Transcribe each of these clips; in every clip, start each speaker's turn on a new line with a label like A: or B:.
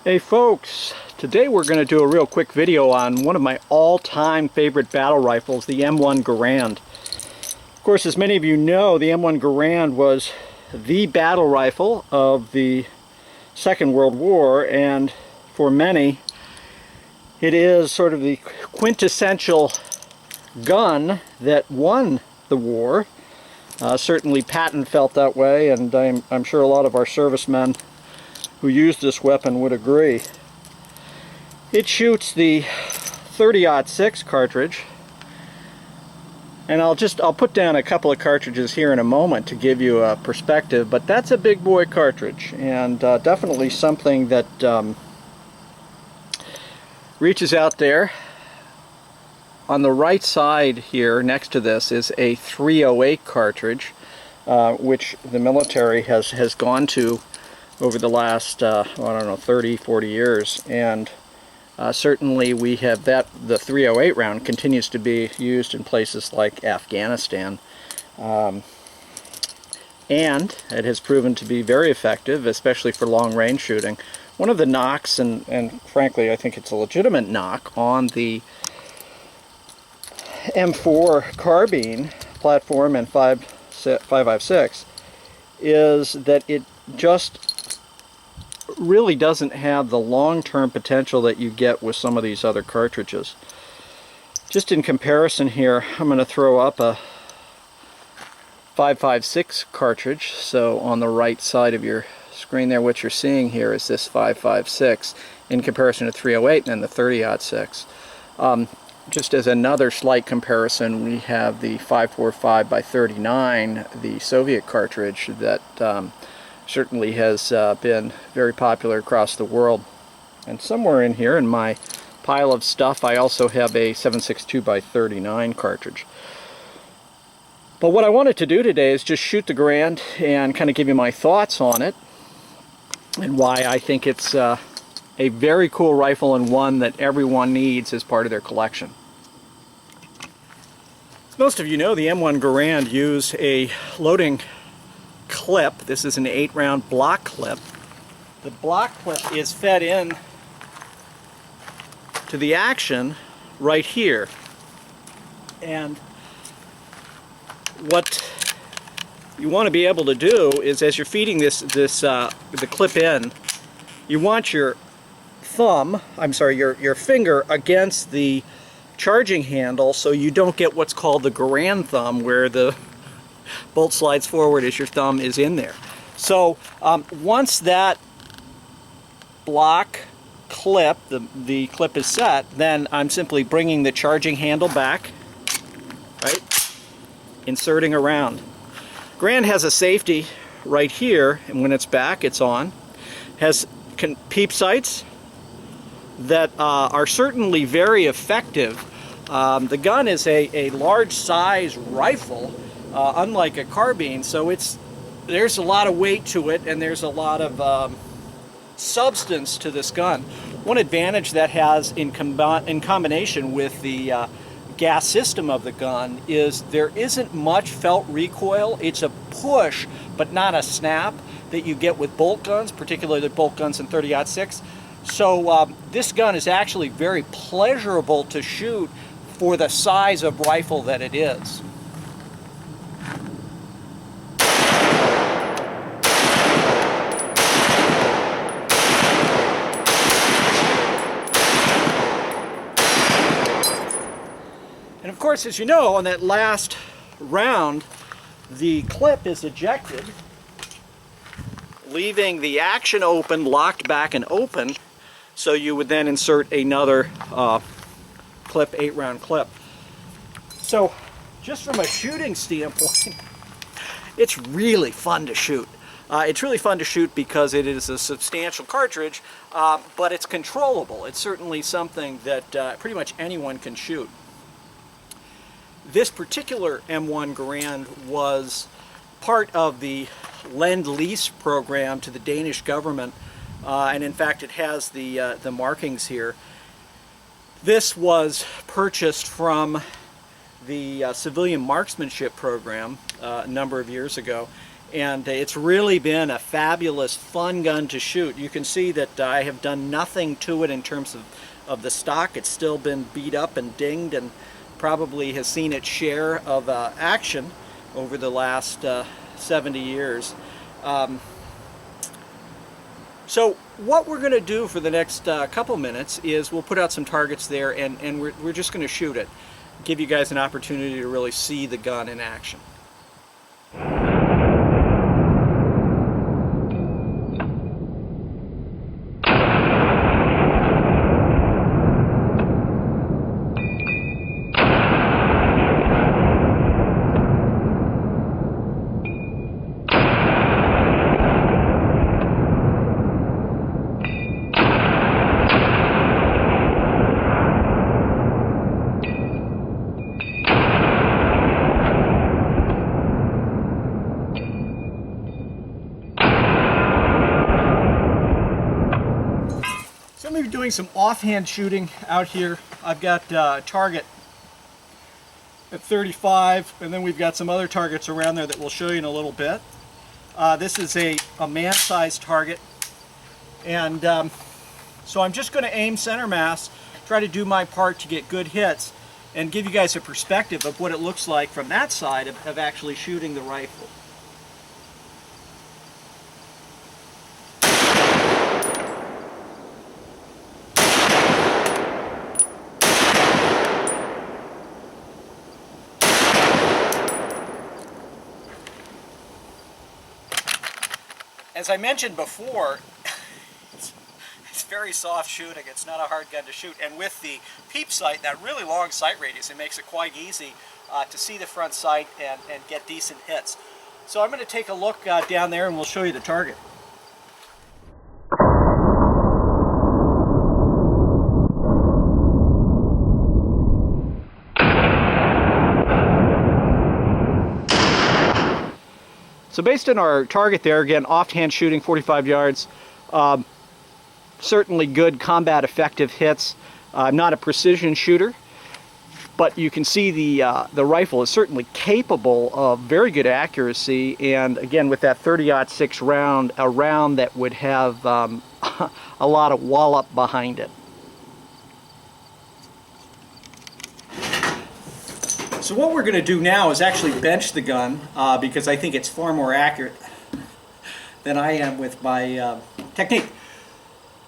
A: Hey folks, today we're going to do a real quick video on one of my all-time favorite battle rifles, the M1 Garand. Of course, as many of you know, the M1 Garand was the battle rifle of the Second World War, and for many it is sort of the quintessential gun that won the war. Certainly Patton felt that way, and I'm sure a lot of our servicemen who used this weapon would agree. It shoots the 30-06 cartridge, and I'll put down a couple of cartridges here in a moment to give you a perspective, but that's a big boy cartridge, and definitely something that reaches out there. On the right side here next to this is a 308 cartridge, which the military has gone to over the last, I don't know, 30, 40 years, and certainly we have that. The 308 round continues to be used in places like Afghanistan, and it has proven to be very effective, especially for long-range shooting. One of the knocks, and frankly I think it's a legitimate knock, on the M4 carbine platform and 5.56 is that it just really doesn't have the long-term potential that you get with some of these other cartridges. Just in comparison here, I'm going to throw up a 5.56 cartridge. So on the right side of your screen there, what you're seeing here is this 5.56 in comparison to 308 and then the 30-06. Just as another slight comparison, we have the 5.45 by 39, the Soviet cartridge that certainly has been very popular across the world. And somewhere in here in my pile of stuff I also have a 7.62 by 39 cartridge. But what I wanted to do today is just shoot the Garand and kind of give you my thoughts on it and why I think it's a very cool rifle and one that everyone needs as part of their collection. As most of you know, the M1 Garand used a loading clip. This is an 8-round block clip. The block clip is fed in to the action right here, and what you want to be able to do is, as you're feeding the clip in, you want your finger against the charging handle so you don't get what's called the Garand thumb, where the bolt slides forward as your thumb is in there. So once that block clip, the clip is set, then I'm simply bringing the charging handle back, right, inserting around. Garand has a safety right here, and when it's back, it's on. Has peep sights that are certainly very effective. The gun is a large size rifle, unlike a carbine, so there's a lot of weight to it, and there's a lot of substance to this gun. One advantage that has in combination with the gas system of the gun is there isn't much felt recoil. It's a push but not a snap that you get with bolt guns, particularly the bolt guns in 30-06. So this gun is actually very pleasurable to shoot for the size of rifle that it is. And of course, as you know, on that last round, the clip is ejected, leaving the action open, locked back and open, so you would then insert another clip, 8-round clip. So just from a shooting standpoint, it's really fun to shoot. It's really fun to shoot because it is a substantial cartridge, but it's controllable. It's certainly something that pretty much anyone can shoot. This particular M1 Garand was part of the Lend-Lease program to the Danish government, and in fact it has the markings here. This was purchased from the civilian marksmanship program a number of years ago, And it's really been a fabulous, fun gun to shoot. You can see that I have done nothing to it in terms of the stock. It's still been beat up and dinged and probably has seen its share of action over the last 70 years. So what we're going to do for the next couple minutes is we'll put out some targets there, and we're just going to shoot it. Give you guys an opportunity to really see the gun in action. So I'm going to be doing some offhand shooting out here. I've got a target at 35, and then we've got some other targets around there that we'll show you in a little bit. This is a man-sized target, and so I'm just going to aim center mass, try to do my part to get good hits, and give you guys a perspective of what it looks like from that side of actually shooting the rifle. As I mentioned before, it's very soft shooting. It's not a hard gun to shoot, and with the peep sight, that really long sight radius, it makes it quite easy to see the front sight and get decent hits. So I'm going to take a look down there and we'll show you the target. So based on our target there, again, offhand shooting, 45 yards, certainly good combat effective hits. I'm not a precision shooter, but you can see the rifle is certainly capable of very good accuracy, and again with that 30-06 round, a round that would have a lot of wallop behind it. So what we're going to do now is actually bench the gun because I think it's far more accurate than I am with my technique.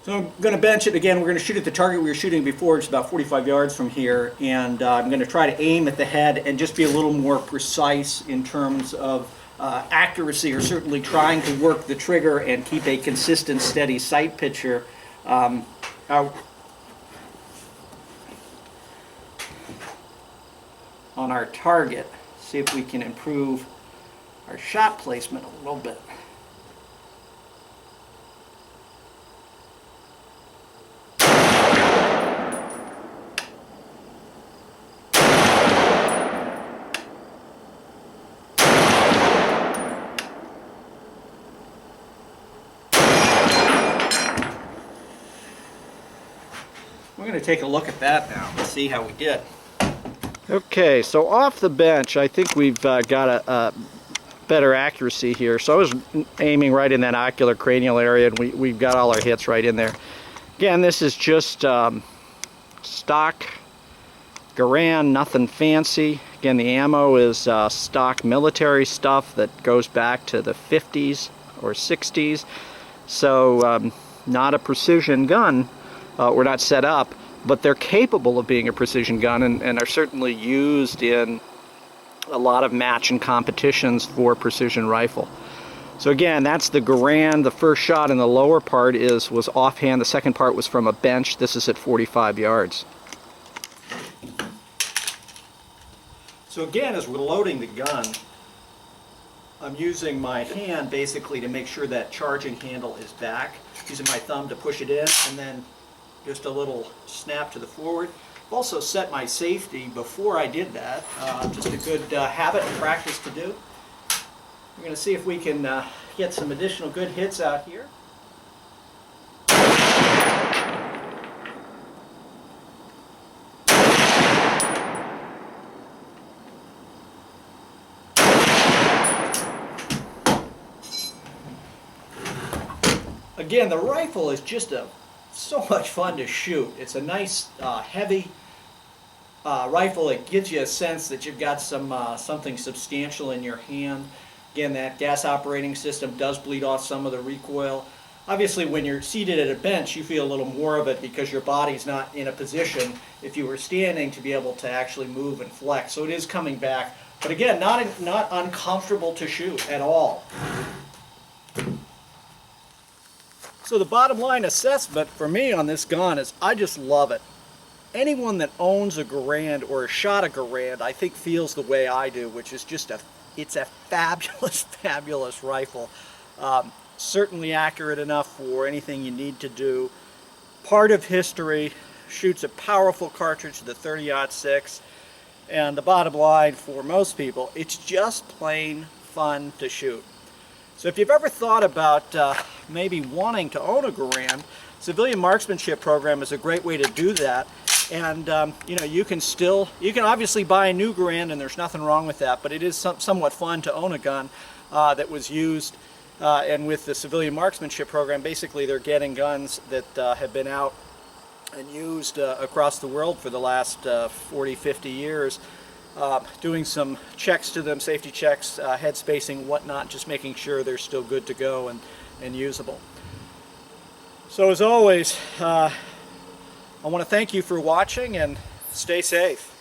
A: So I'm going to bench it again. We're going to shoot at the target we were shooting before. It's about 45 yards from here, and I'm going to try to aim at the head and just be a little more precise in terms of accuracy, or certainly trying to work the trigger and keep a consistent, steady sight picture out on our target. See if we can improve our shot placement a little bit. We're going to take a look at that now and see how we did. Okay, so off the bench, I think we've got a better accuracy here. So I was aiming right in that ocular cranial area, and we've got all our hits right in there. Again, this is just stock Garand, nothing fancy. Again, the ammo is stock military stuff that goes back to the 50s or 60s. So not a precision gun. We're not set up, but they're capable of being a precision gun, and are certainly used in a lot of match and competitions for precision rifle. So again, that's the Garand. The first shot in the lower part was offhand. The second part was from a bench. This is at 45 yards. So again, as we're loading the gun, I'm using my hand basically to make sure that charging handle is back, using my thumb to push it in, and then just a little snap to the forward. I've also set my safety before I did that, just a good habit and practice to do. We're going to see if we can get some additional good hits out here. again, the rifle is just so much fun to shoot. It's a nice heavy rifle. It gives you a sense that you've got something substantial in your hand. Again, that gas operating system does bleed off some of the recoil. Obviously, when you're seated at a bench, you feel a little more of it because your body's not in a position, if you were standing, to be able to actually move and flex. So it is coming back. But again, not uncomfortable to shoot at all. So the bottom line assessment for me on this gun is I just love it. Anyone that owns a Garand or has shot a Garand, I think feels the way I do, which is just it's a fabulous, fabulous rifle. Certainly accurate enough for anything you need to do. Part of history, shoots a powerful cartridge, the 30-06, and the bottom line for most people, it's just plain fun to shoot. So if you've ever thought about maybe wanting to own a Garand, civilian marksmanship program is a great way to do that. And you know, you can obviously buy a new Garand, and there's nothing wrong with that, but it is somewhat fun to own a gun that was used. And with the civilian marksmanship program, basically they're getting guns that have been out and used across the world for the last 40, 50 years, doing some checks to them, safety checks, head spacing, whatnot, just making sure they're still good to go and usable. So as always, I want to thank you for watching, and stay safe.